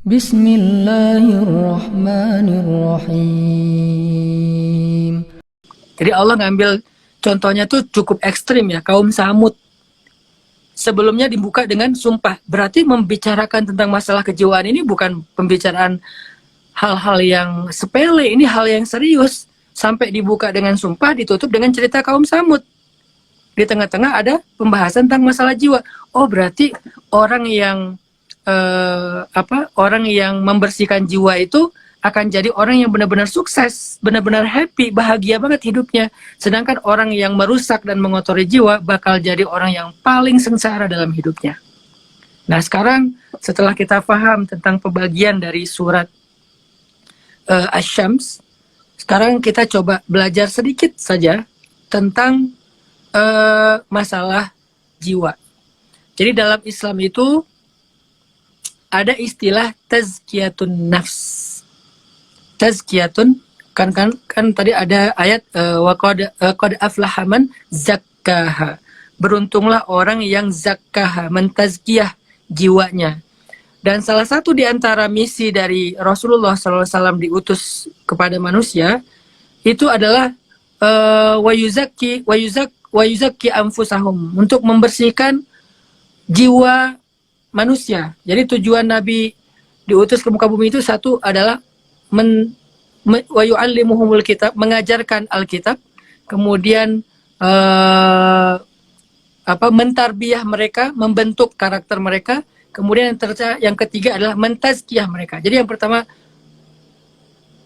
Bismillahirrahmanirrahim. Jadi Allah ngambil contohnya tuh cukup ekstrim ya, kaum Samud. Sebelumnya dibuka dengan sumpah. Berarti membicarakan tentang masalah kejiwaan ini bukan pembicaraan hal-hal yang sepele, ini hal yang serius. Sampai dibuka dengan sumpah, ditutup dengan cerita kaum Samud. Di tengah-tengah ada pembahasan tentang masalah jiwa. Oh, berarti orang yang orang yang membersihkan jiwa itu akan jadi orang yang benar-benar sukses, benar-benar happy, bahagia banget hidupnya. Sedangkan orang yang merusak dan mengotori jiwa bakal jadi orang yang paling sengsara dalam hidupnya. Nah, sekarang setelah kita paham tentang pembagian dari surat Asy-Syams, sekarang kita coba belajar sedikit saja tentang masalah jiwa. Jadi dalam Islam itu ada istilah tazkiyatun nafs. Tazkiyatun kan tadi ada ayat qad aflaha man zakkaha. Beruntunglah orang yang zakkaha, mentazkiyah jiwanya. Dan salah satu di antara misi dari Rasulullah SAW diutus kepada manusia itu adalah wa yuzakki anfusahum, untuk membersihkan jiwa manusia. Jadi tujuan Nabi diutus ke muka bumi itu satu adalah wa yu'allimuhumul kitab, mengajarkan Alkitab, kemudian mentarbiyah mereka, membentuk karakter mereka, kemudian yang ketiga adalah mentazkiyah mereka. Jadi yang pertama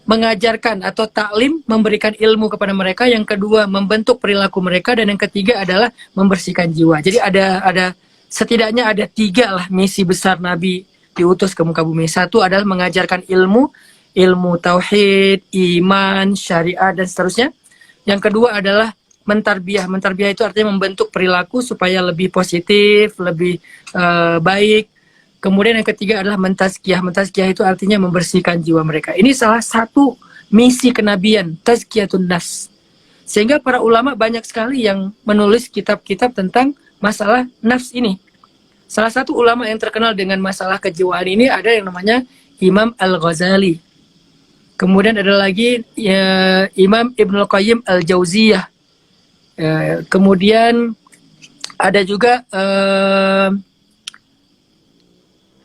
mengajarkan atau taklim, memberikan ilmu kepada mereka, yang kedua membentuk perilaku mereka, dan yang ketiga adalah membersihkan jiwa. Jadi setidaknya ada 3 lah misi besar Nabi diutus ke muka bumi. Satu adalah mengajarkan ilmu tauhid, iman, syariat, dan seterusnya. Yang kedua adalah mentarbiyah. Mentarbiyah itu artinya membentuk perilaku supaya lebih positif, lebih baik. Kemudian yang ketiga adalah mentazkiyah. Mentazkiyah itu artinya membersihkan jiwa mereka. Ini salah satu misi kenabian, tazkiyatun nafs. Sehingga para ulama banyak sekali yang menulis kitab-kitab tentang masalah nafs ini. Salah satu ulama yang terkenal dengan masalah kejiwaan ini ada yang namanya Imam Al-Ghazali. Kemudian ada lagi Imam Ibnul Qayyim Al-Jauziyah. Kemudian ada juga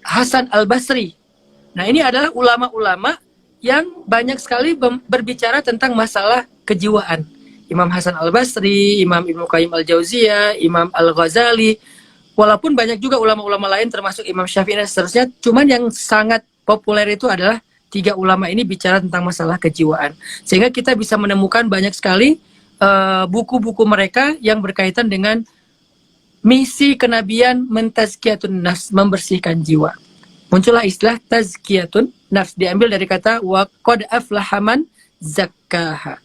Hasan Al-Basri. Nah, ini adalah ulama-ulama yang banyak sekali berbicara tentang masalah kejiwaan. Imam Hasan Al-Basri, Imam Ibnu Qayyim Al-Jauziyah, Imam Al-Ghazali, walaupun banyak juga ulama-ulama lain termasuk Imam Syafi'i dan seterusnya, cuman yang sangat populer itu adalah 3 ulama ini bicara tentang masalah kejiwaan. Sehingga kita bisa menemukan banyak sekali buku-buku mereka yang berkaitan dengan misi kenabian mentazkiyatun nafs, membersihkan jiwa. Muncullah istilah tazkiyatun nafs, diambil dari kata wa qad aflaha man zakkaha.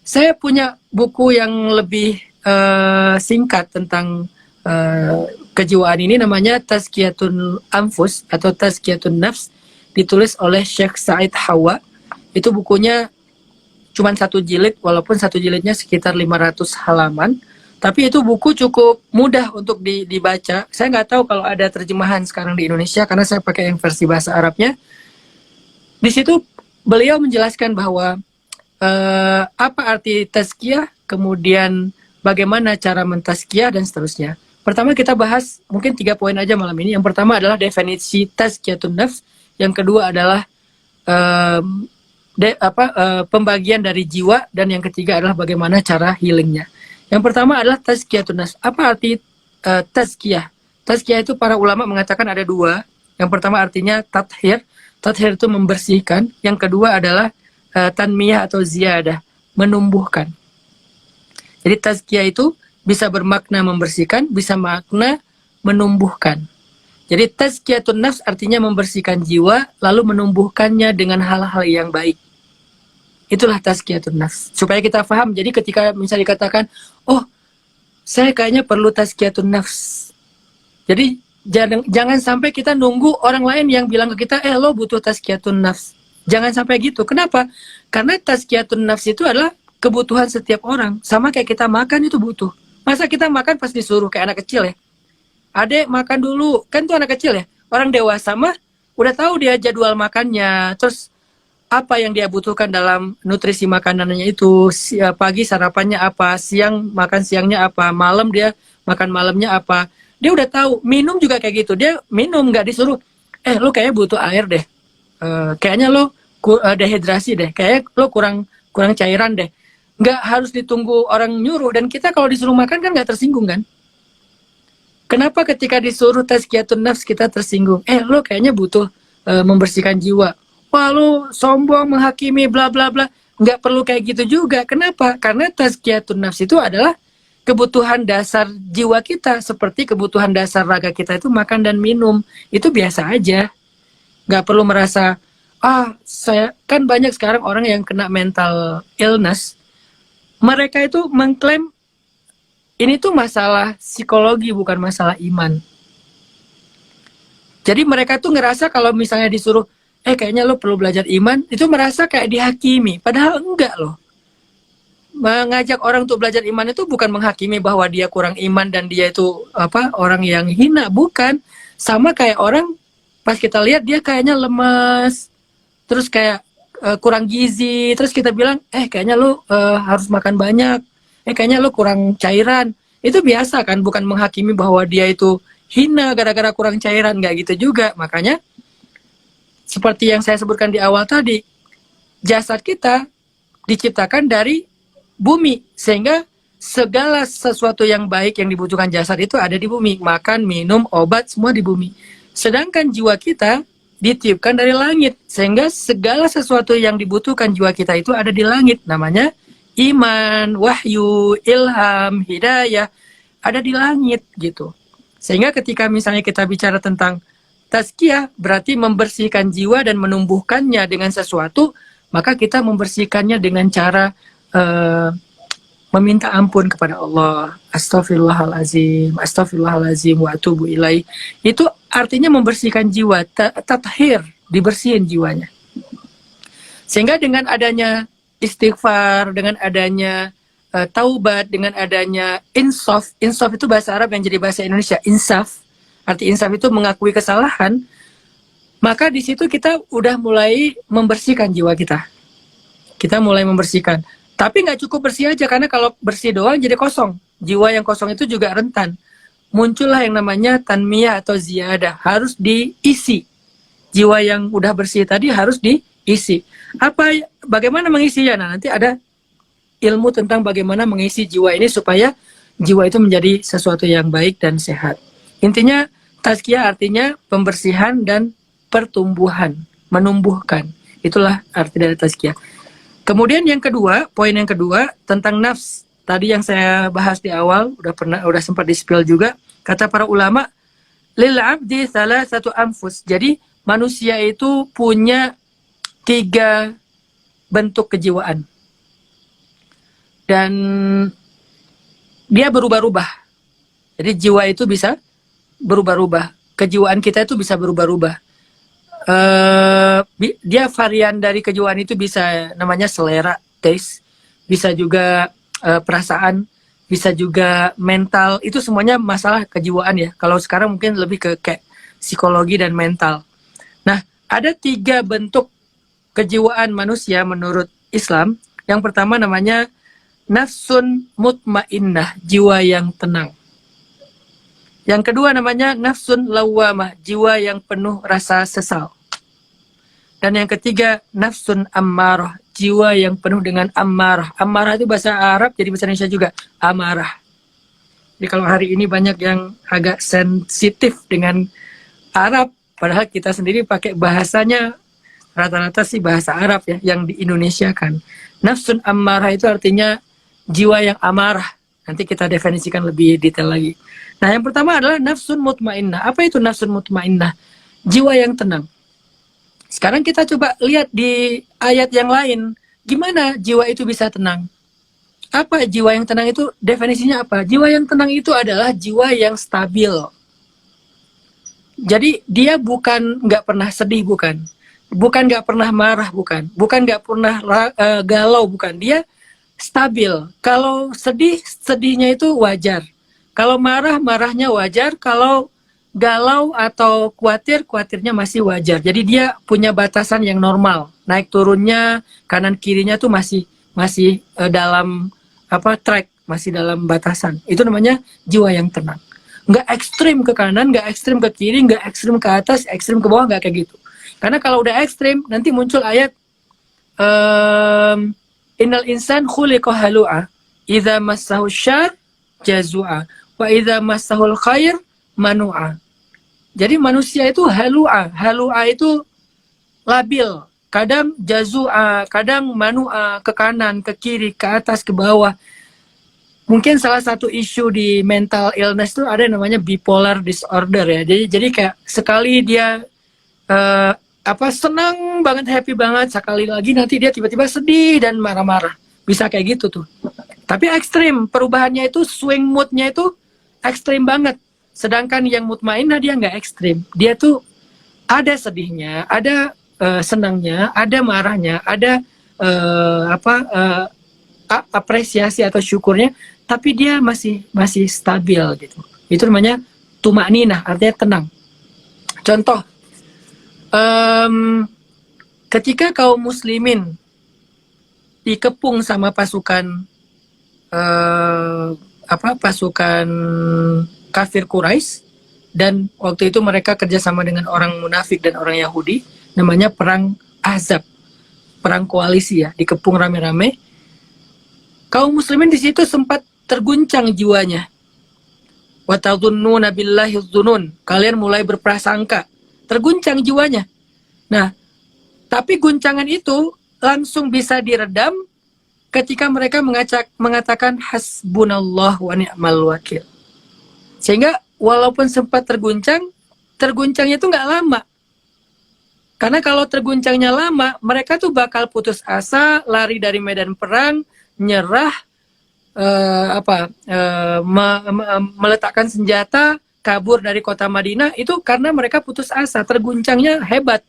Saya punya buku yang lebih singkat tentang kejiwaan ini, namanya Tazkiyatun Anfus atau Tazkiyatun Nafs, ditulis oleh Syekh Said Hawa. Itu bukunya cuma 1 jilid, walaupun 1 jilidnya sekitar 500 halaman. Tapi itu buku cukup mudah untuk dibaca. Saya nggak tahu kalau ada terjemahan sekarang di Indonesia, karena saya pakai yang versi bahasa Arabnya. Di situ beliau menjelaskan bahwa apa arti tazkiyah, kemudian bagaimana cara mentazkiyah, dan seterusnya. Pertama kita bahas mungkin 3 poin aja malam ini. Yang pertama adalah definisi tazkiyatun nafs. Yang kedua adalah pembagian dari jiwa, dan yang ketiga adalah bagaimana cara healingnya. Yang pertama adalah tazkiyatun nafs. Apa arti tazkiyah? Tazkiyah itu para ulama mengatakan ada 2. Yang pertama artinya tathir. Tathir itu membersihkan. Yang kedua adalah tanmiyah atau ziyadah, menumbuhkan. Jadi tazkiyah itu bisa bermakna membersihkan, bisa makna menumbuhkan. Jadi tazkiyatun nafs artinya membersihkan jiwa, lalu menumbuhkannya dengan hal-hal yang baik. Itulah tazkiyatun nafs. Supaya kita paham, jadi ketika misalnya dikatakan, oh saya kayaknya perlu tazkiyatun nafs. Jadi jangan sampai kita nunggu orang lain yang bilang ke kita, lo butuh tazkiyatun nafs. Jangan sampai gitu. Kenapa? Karena tazkiyatun nafs itu adalah kebutuhan setiap orang. Sama kayak kita makan itu butuh. Masa kita makan pas disuruh, kayak anak kecil ya? Adek makan dulu. Kan itu anak kecil ya? Orang dewasa mah udah tahu dia jadwal makannya, terus apa yang dia butuhkan dalam nutrisi makanannya itu, pagi sarapannya apa, siang makan siangnya apa, malam dia makan malamnya apa. Dia udah tahu. Minum juga kayak gitu, dia minum, nggak disuruh, lu kayaknya butuh air deh. Kayaknya lo dehidrasi deh, kayak lo kurang kurang cairan deh. Nggak harus ditunggu orang nyuruh, dan kita kalau disuruh makan kan nggak tersinggung kan. Kenapa ketika disuruh tazkiyatun nafs kita tersinggung? Lo kayaknya butuh membersihkan jiwa. Wah, lo sombong, menghakimi, bla bla bla. Nggak perlu kayak gitu juga. Kenapa? Karena tazkiyatun nafs itu adalah kebutuhan dasar jiwa kita, seperti kebutuhan dasar raga kita itu makan dan minum. Itu biasa aja. Nggak perlu merasa, saya kan banyak sekarang orang yang kena mental illness. Mereka itu mengklaim ini tuh masalah psikologi, bukan masalah iman. Jadi mereka tuh ngerasa kalau misalnya disuruh, kayaknya lo perlu belajar iman, itu merasa kayak dihakimi. Padahal enggak loh. Mengajak orang untuk belajar iman itu bukan menghakimi bahwa dia kurang iman dan dia itu orang yang hina. Bukan. Sama kayak orang, pas kita lihat dia kayaknya lemas, terus kayak kurang gizi, terus kita bilang, kayaknya lo harus makan banyak. Kayaknya lo kurang cairan. Itu biasa kan, bukan menghakimi bahwa dia itu hina gara-gara kurang cairan, nggak gitu juga. Makanya seperti yang saya sebutkan di awal tadi, jasad kita diciptakan dari bumi, sehingga segala sesuatu yang baik yang dibutuhkan jasad itu ada di bumi. Makan, minum, obat, semua di bumi. Sedangkan jiwa kita ditiupkan dari langit, sehingga segala sesuatu yang dibutuhkan jiwa kita itu ada di langit. Namanya iman, wahyu, ilham, hidayah, ada di langit gitu. Sehingga ketika misalnya kita bicara tentang tazkiyah, berarti membersihkan jiwa dan menumbuhkannya dengan sesuatu, maka kita membersihkannya dengan cara meminta ampun kepada Allah. Astaghfirullahalazim, astaghfirullahalazim wa atubu ilaih. Itu artinya membersihkan jiwa, tathir, dibersihin jiwanya. Sehingga dengan adanya istighfar, dengan adanya taubat, dengan adanya insaf. Insaf itu bahasa Arab yang jadi bahasa Indonesia, insaf. Arti insaf itu mengakui kesalahan. Maka di situ kita udah mulai membersihkan jiwa kita. Kita mulai membersihkan. Tapi nggak cukup bersih aja, karena kalau bersih doang jadi kosong. Jiwa yang kosong itu juga rentan. Muncullah yang namanya tanmiyah atau ziyadah. Harus diisi. Jiwa yang udah bersih tadi harus diisi. Bagaimana mengisinya? Nah, nanti ada ilmu tentang bagaimana mengisi jiwa ini supaya jiwa itu menjadi sesuatu yang baik dan sehat. Intinya tazkiyah artinya pembersihan dan pertumbuhan, menumbuhkan. Itulah arti dari tazkiyah. Kemudian yang kedua, poin yang kedua tentang nafs. Tadi yang saya bahas di awal, udah sempat di-spill juga. Kata para ulama, lil abdi salasatu anfus. Jadi manusia itu punya 3 bentuk kejiwaan. Dan dia berubah-ubah. Jadi jiwa itu bisa berubah-ubah. Kejiwaan kita itu bisa berubah-ubah. Dia varian dari kejiwaan itu bisa namanya selera, taste, bisa juga perasaan, bisa juga mental. Itu semuanya masalah kejiwaan ya. Kalau sekarang mungkin lebih ke kayak psikologi dan mental. Nah, ada 3 bentuk kejiwaan manusia menurut Islam. Yang pertama namanya nafsun mutmainnah, jiwa yang tenang. Yang kedua namanya nafsun lawamah, jiwa yang penuh rasa sesal. Dan yang ketiga nafsun ammarah, jiwa yang penuh dengan amarah. Amarah itu bahasa Arab, jadi bahasa Indonesia juga amarah. Jadi kalau hari ini banyak yang agak sensitif dengan Arab, padahal kita sendiri pakai bahasanya rata-rata sih bahasa Arab ya, yang di Indonesia kan. Nafsun ammarah itu artinya jiwa yang amarah. Nanti kita definisikan lebih detail lagi. Nah, yang pertama adalah nafsun mutmainnah. Apa itu nafsun mutmainnah? Jiwa yang tenang. Sekarang kita coba lihat di ayat yang lain. Gimana jiwa itu bisa tenang? Apa jiwa yang tenang itu? Definisinya apa? Jiwa yang tenang itu adalah jiwa yang stabil. Jadi dia bukan nggak pernah sedih, bukan. Bukan nggak pernah marah, bukan. Bukan nggak pernah galau, bukan. Dia stabil. Kalau sedih, sedihnya itu wajar. Kalau marah, marahnya wajar. Kalau galau atau khawatirnya masih wajar. Jadi dia punya batasan yang normal. Naik turunnya, kanan kirinya tuh masih dalam track, masih dalam batasan. Itu namanya jiwa yang tenang. Nggak ekstrim ke kanan, nggak ekstrim ke kiri, nggak ekstrim ke atas, ekstrim ke bawah, nggak kayak gitu. Karena kalau udah ekstrim, nanti muncul ayat innal insan khuliqa halu'a idza massahu syarr jazua wa idza massahul khair manu'a. Jadi manusia itu halu'a itu labil, kadang jazua, kadang manu'a, ke kanan, ke kiri, ke atas, ke bawah. Mungkin salah satu isu di mental illness itu ada yang namanya bipolar disorder ya. Jadi kayak sekali dia senang banget, happy banget, sekali lagi nanti dia tiba-tiba sedih dan marah-marah. Bisa kayak gitu tuh. Tapi ekstrim, perubahannya itu swing moodnya itu ekstrim banget. Sedangkan yang mutmainah dia nggak ekstrim. Dia tuh ada sedihnya, ada senangnya, ada marahnya, ada apresiasi atau syukurnya, tapi dia masih stabil gitu. Itu namanya tumakninah, artinya tenang. Contoh, ketika kaum muslimin dikepung sama pasukan pasukan kafir Quraisy, dan waktu itu mereka kerjasama dengan orang munafik dan orang Yahudi, namanya perang Ahzab, perang koalisi ya, dikepung rame-rame. Kaum muslimin di situ sempat terguncang jiwanya. Wa tadhunnuna billahi dzunun, kalian mulai berprasangka, terguncang jiwanya. Nah, tapi guncangan itu langsung bisa diredam ketika mereka mengatakan hasbunallah wa ni'mal wakil. Sehingga walaupun sempat terguncangnya itu nggak lama. Karena kalau terguncangnya lama, mereka tuh bakal putus asa, lari dari medan perang, nyerah, meletakkan senjata, kabur dari kota Madinah. Itu karena mereka putus asa, terguncangnya hebat.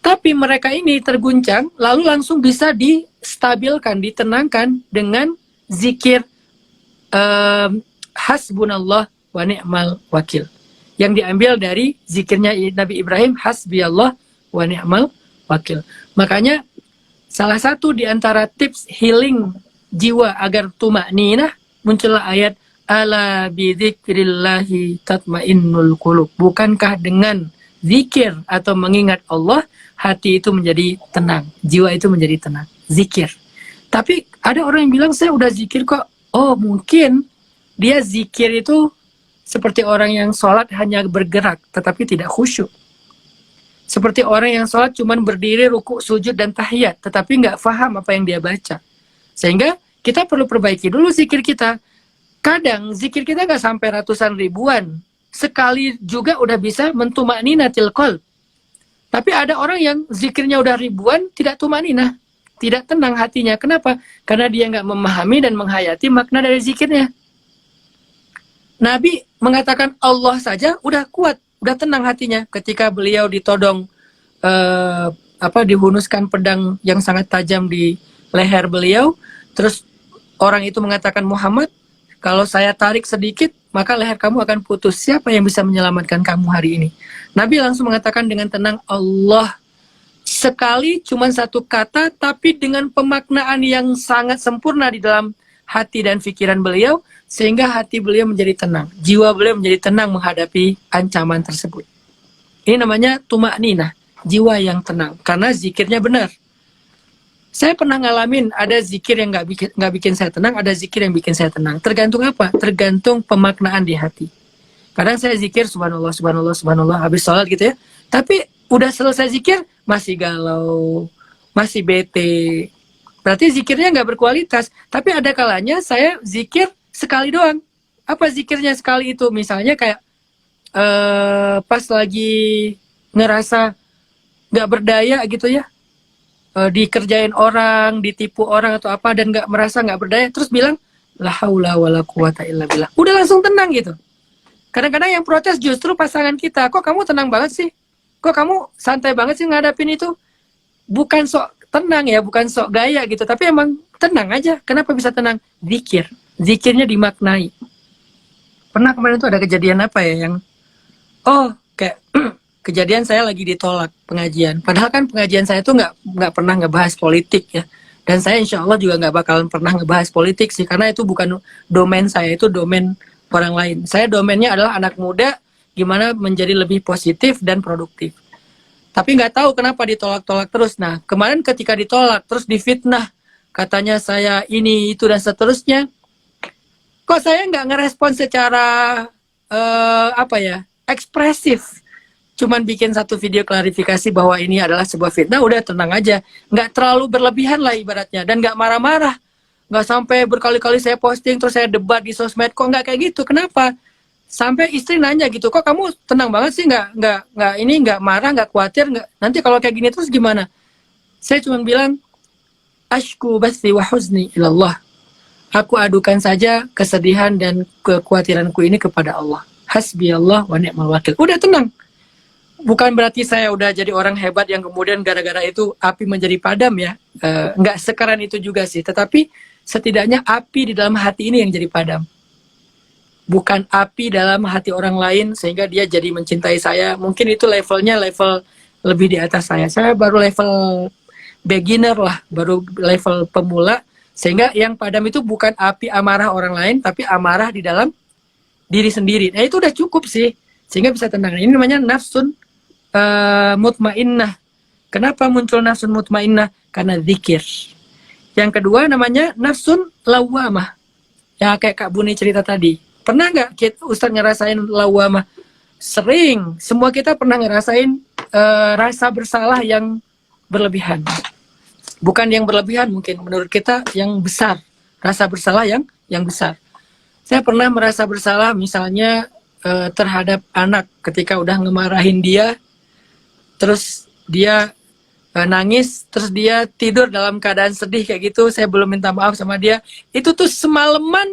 Tapi mereka ini terguncang, lalu langsung bisa distabilkan, ditenangkan dengan zikir hasbunallah wa ni'mal wakil, yang diambil dari zikirnya Nabi Ibrahim, hasbiyallah wa ni'mal wakil. Makanya salah satu di antara tips healing jiwa agar tumakninah, muncullah ayat ala bidzikrillahi tatmainnul qulub. Bukankah dengan zikir atau mengingat Allah, hati itu menjadi tenang, jiwa itu menjadi tenang. Zikir. Tapi ada orang yang bilang, saya udah zikir kok. Oh, mungkin dia zikir itu seperti orang yang sholat hanya bergerak, tetapi tidak khusyuk. Seperti orang yang sholat cuma berdiri, ruku, sujud, dan tahiyat, tetapi nggak paham apa yang dia baca. Sehingga kita perlu perbaiki dulu zikir kita. Kadang zikir kita nggak sampai ratusan ribuan. Sekali juga udah bisa mentumakninatil qalb. Tapi ada orang yang zikirnya udah ribuan, tidak tumakninah, tidak tenang hatinya. Kenapa? Karena dia nggak memahami dan menghayati makna dari zikirnya. Nabi mengatakan Allah saja udah kuat, udah tenang hatinya ketika beliau ditodong, dihunuskan pedang yang sangat tajam di leher beliau. Terus orang itu mengatakan, Muhammad, kalau saya tarik sedikit, maka leher kamu akan putus. Siapa yang bisa menyelamatkan kamu hari ini? Nabi langsung mengatakan dengan tenang, Allah. Sekali, cuma satu kata, tapi dengan pemaknaan yang sangat sempurna di dalam hati dan pikiran beliau, sehingga hati beliau menjadi tenang, jiwa beliau menjadi tenang menghadapi ancaman tersebut. Ini namanya tumakninah, jiwa yang tenang, karena zikirnya benar. Saya pernah ngalamin ada zikir yang nggak bikin saya tenang, ada zikir yang bikin saya tenang. Tergantung apa? Tergantung pemaknaan di hati. Kadang saya zikir subhanallah, subhanallah, subhanallah, habis sholat gitu ya. Tapi udah selesai zikir, masih galau, masih bete. Berarti zikirnya nggak berkualitas. Tapi ada kalanya saya zikir sekali doang. Apa zikirnya sekali itu? Misalnya kayak pas lagi ngerasa nggak berdaya gitu ya, dikerjain orang, ditipu orang atau apa, dan merasa nggak berdaya, terus bilang la haula wala quwata illa billah. Udah langsung tenang gitu. Kadang-kadang yang protes justru pasangan kita. Kok kamu tenang banget sih? Kok kamu santai banget sih ngadapin itu? Bukan sok tenang ya, bukan sok gaya gitu, tapi emang tenang aja. Kenapa bisa tenang? Zikir. Zikirnya dimaknai. Pernah kemarin tuh ada kejadian apa ya, yang oh kayak kejadian saya lagi ditolak pengajian. Padahal kan pengajian saya tuh nggak pernah ngebahas politik ya. Dan saya insya Allah juga nggak bakalan pernah ngebahas politik sih, karena itu bukan domain saya, itu domain orang lain. Saya domainnya adalah anak muda, gimana menjadi lebih positif dan produktif. Tapi nggak tahu kenapa ditolak-tolak terus. Nah, kemarin ketika ditolak, terus difitnah, katanya saya ini, itu, dan seterusnya. Kok saya nggak ngerespon secara, apa ya, ekspresif. Cuman bikin satu video klarifikasi bahwa ini adalah sebuah fitnah, udah tenang aja. Nggak terlalu berlebihan lah ibaratnya. Dan nggak marah-marah. Nggak sampai berkali-kali saya posting, terus saya debat di sosmed. Kok nggak kayak gitu? Kenapa? Sampai istri nanya gitu, kok kamu tenang banget sih, nggak marah, nggak khawatir, nggak, nanti kalau kayak gini terus gimana? Saya cuma bilang, ashku bathi wa huzni ilallah. Aku adukan saja kesedihan dan kekhawatiranku ini kepada Allah. Hasbi Allah wa ni'mal wakil. Udah tenang. Bukan berarti saya udah jadi orang hebat yang kemudian gara-gara itu api menjadi padam ya. Nggak sekarang itu juga sih. Tetapi setidaknya api di dalam hati ini yang jadi padam. Bukan api dalam hati orang lain sehingga dia jadi mencintai saya. Mungkin itu levelnya level lebih di atas saya. Saya baru level beginner lah, baru level pemula. Sehingga yang padam itu bukan api amarah orang lain, tapi amarah di dalam diri sendiri. Nah itu udah cukup sih, sehingga bisa tenang. Ini namanya nafsun mutmainnah. Kenapa muncul nafsun mutmainnah? Karena zikir. Yang kedua namanya nafsun lawamah. Ya kayak Kak Buni cerita tadi. Pernah nggak Ustadz ngerasain lawamah? Sering. Semua kita pernah ngerasain rasa bersalah yang berlebihan. Bukan yang berlebihan mungkin, menurut kita yang besar. Rasa bersalah yang besar. Saya pernah merasa bersalah misalnya terhadap anak ketika udah ngemarahin dia, terus dia nangis, terus dia tidur dalam keadaan sedih kayak gitu, saya belum minta maaf sama dia. Itu tuh semalaman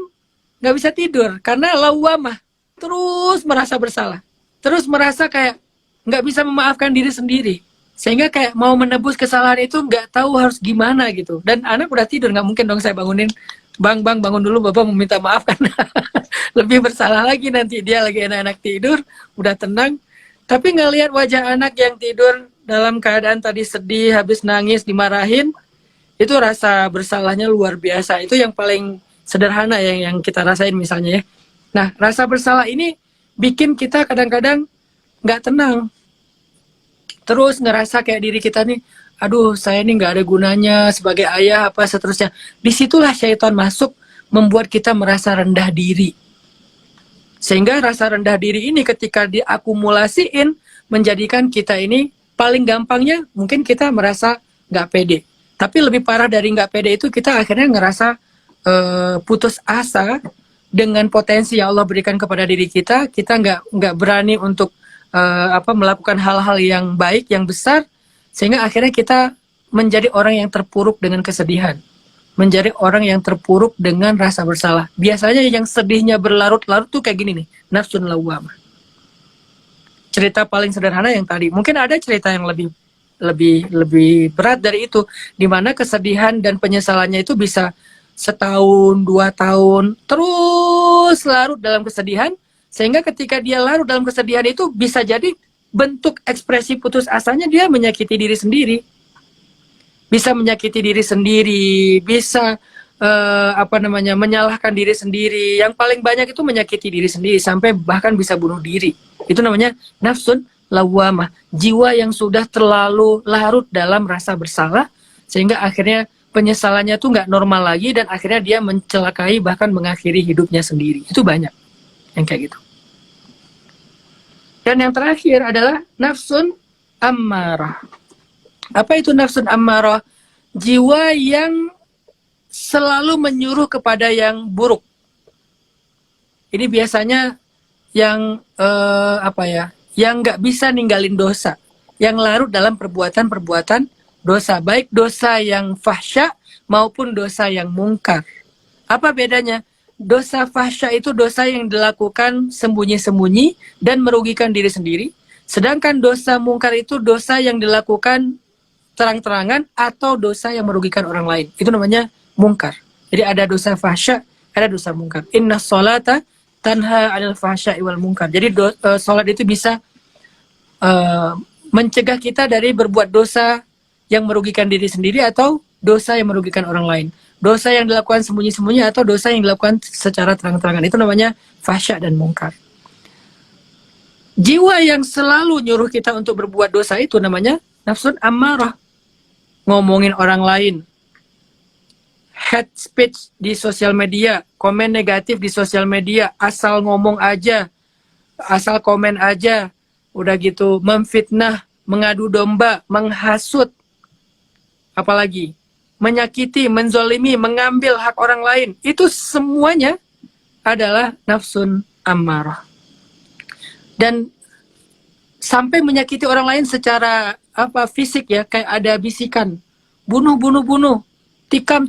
nggak bisa tidur karena lawamah, terus merasa bersalah, terus merasa kayak nggak bisa memaafkan diri sendiri, sehingga kayak mau menebus kesalahan itu nggak tahu harus gimana gitu. Dan anak udah tidur, nggak mungkin dong saya bangunin, bang bangun dulu, bapak mau minta maaf karena lebih bersalah lagi, nanti dia lagi enak-enak tidur udah tenang. Tapi ngelihat wajah anak yang tidur dalam keadaan tadi sedih, habis nangis, dimarahin, itu rasa bersalahnya luar biasa. Itu yang paling sederhana yang kita rasain misalnya ya. Nah, rasa bersalah ini bikin kita kadang-kadang nggak tenang. Terus ngerasa kayak diri kita nih, aduh saya ini nggak ada gunanya sebagai ayah apa seterusnya. Disitulah syaitan masuk, membuat kita merasa rendah diri. Sehingga rasa rendah diri ini ketika diakumulasiin, menjadikan kita ini paling gampangnya mungkin kita merasa nggak pede. Tapi lebih parah dari nggak pede itu, kita akhirnya ngerasa putus asa dengan potensi yang Allah berikan kepada diri kita. Kita nggak berani untuk melakukan hal-hal yang baik, yang besar, sehingga akhirnya kita menjadi orang yang terpuruk dengan kesedihan, menjadi orang yang terpuruk dengan rasa bersalah. Biasanya yang sedihnya berlarut-larut tuh kayak gini nih, nafsun lawwamah. Cerita paling sederhana yang tadi, mungkin ada cerita yang lebih berat dari itu, di mana kesedihan dan penyesalannya itu bisa setahun, 2 tahun, terus larut dalam kesedihan, sehingga ketika dia larut dalam kesedihan itu bisa jadi bentuk ekspresi putus asanya dia menyakiti diri sendiri. Bisa menyakiti diri sendiri, bisa menyalahkan diri sendiri. Yang paling banyak itu menyakiti diri sendiri, sampai bahkan bisa bunuh diri. Itu namanya nafsun lawwamah, jiwa yang sudah terlalu larut dalam rasa bersalah, sehingga akhirnya penyesalannya tuh nggak normal lagi, dan akhirnya dia mencelakai bahkan mengakhiri hidupnya sendiri. Itu banyak yang kayak gitu. Dan yang terakhir adalah nafsun ammarah. Apa itu nafsun ammarah? Jiwa yang selalu menyuruh kepada yang buruk. Ini biasanya yang yang nggak bisa ninggalin dosa, yang larut dalam perbuatan-perbuatan dosa, baik dosa yang fahsya maupun dosa yang mungkar. Apa bedanya? Dosa fahsya itu dosa yang dilakukan sembunyi-sembunyi dan merugikan diri sendiri. Sedangkan dosa mungkar itu dosa yang dilakukan terang-terangan atau dosa yang merugikan orang lain. Itu namanya mungkar. Jadi ada dosa fahsya, ada dosa mungkar. Inna sholata tanha 'anil fahsya'i wal munkar. Jadi salat itu bisa mencegah kita dari berbuat dosa yang merugikan diri sendiri atau dosa yang merugikan orang lain. Dosa yang dilakukan sembunyi-sembunyi atau dosa yang dilakukan secara terang-terangan. Itu namanya fahsya dan munkar. Jiwa yang selalu nyuruh kita untuk berbuat dosa itu namanya nafsun ammarah. Ngomongin orang lain, hate speech di sosial media, komen negatif di sosial media, asal ngomong aja, asal komen aja, udah gitu memfitnah, mengadu domba, menghasut, apalagi menyakiti, menzolimi, mengambil hak orang lain. Itu semuanya adalah nafsun ammarah. Dan sampai menyakiti orang lain secara fisik ya, kayak ada bisikan, bunuh, tikam,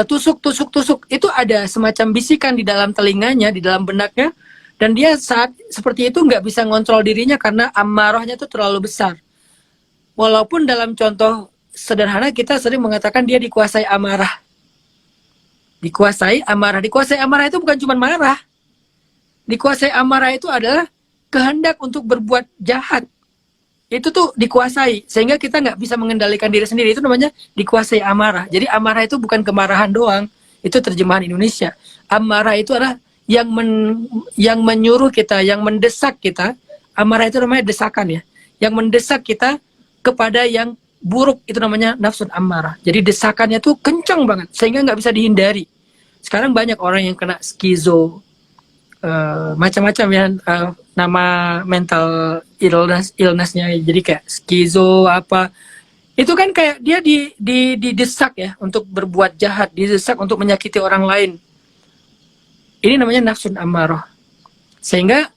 tusuk. Itu ada semacam bisikan di dalam telinganya, di dalam benaknya, dan dia saat seperti itu nggak bisa ngontrol dirinya karena amarahnya itu terlalu besar. Walaupun dalam contoh sederhana kita sering mengatakan dia dikuasai amarah. Dikuasai amarah itu bukan cuma marah. Dikuasai amarah itu adalah kehendak untuk berbuat jahat. Itu tuh dikuasai, sehingga kita nggak bisa mengendalikan diri sendiri. Itu namanya dikuasai amarah. Jadi amarah itu bukan kemarahan doang, itu terjemahan Indonesia. Amarah itu adalah yang menyuruh kita, yang mendesak kita. Amarah itu namanya desakan ya, yang mendesak kita kepada yang buruk, itu namanya nafsun amarah. Jadi desakannya tuh kencang banget, sehingga nggak bisa dihindari. Sekarang banyak orang yang kena skizo, macam-macam ya, nama mental illness-nya, jadi kayak skizo apa, itu kan kayak dia didesak ya untuk berbuat jahat, didesak untuk menyakiti orang lain. Ini namanya nafsun ammarah. Sehingga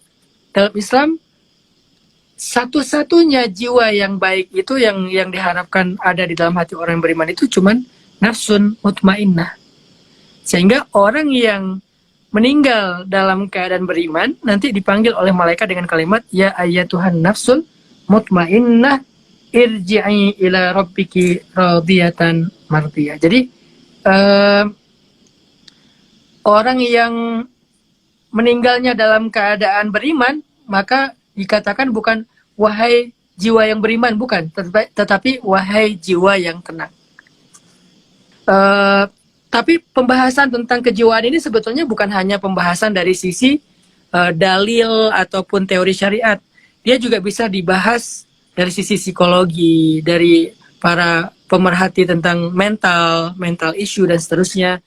dalam Islam satu-satunya jiwa yang baik itu yang diharapkan ada di dalam hati orang yang beriman itu cuman nafsun mutmainnah. Sehingga orang yang meninggal dalam keadaan beriman nanti dipanggil oleh malaikat dengan kalimat ya ayyatuhan nafsul mutmainnah irji'i ila rabbiki radiyatan mardiyah. Jadi orang yang meninggalnya dalam keadaan beriman maka dikatakan bukan wahai jiwa yang beriman, bukan, tetapi wahai jiwa yang tenang. Tapi pembahasan tentang kejiwaan ini sebetulnya bukan hanya pembahasan dari sisi dalil ataupun teori syariat. Dia juga bisa dibahas dari sisi psikologi, dari para pemerhati tentang mental issue dan seterusnya.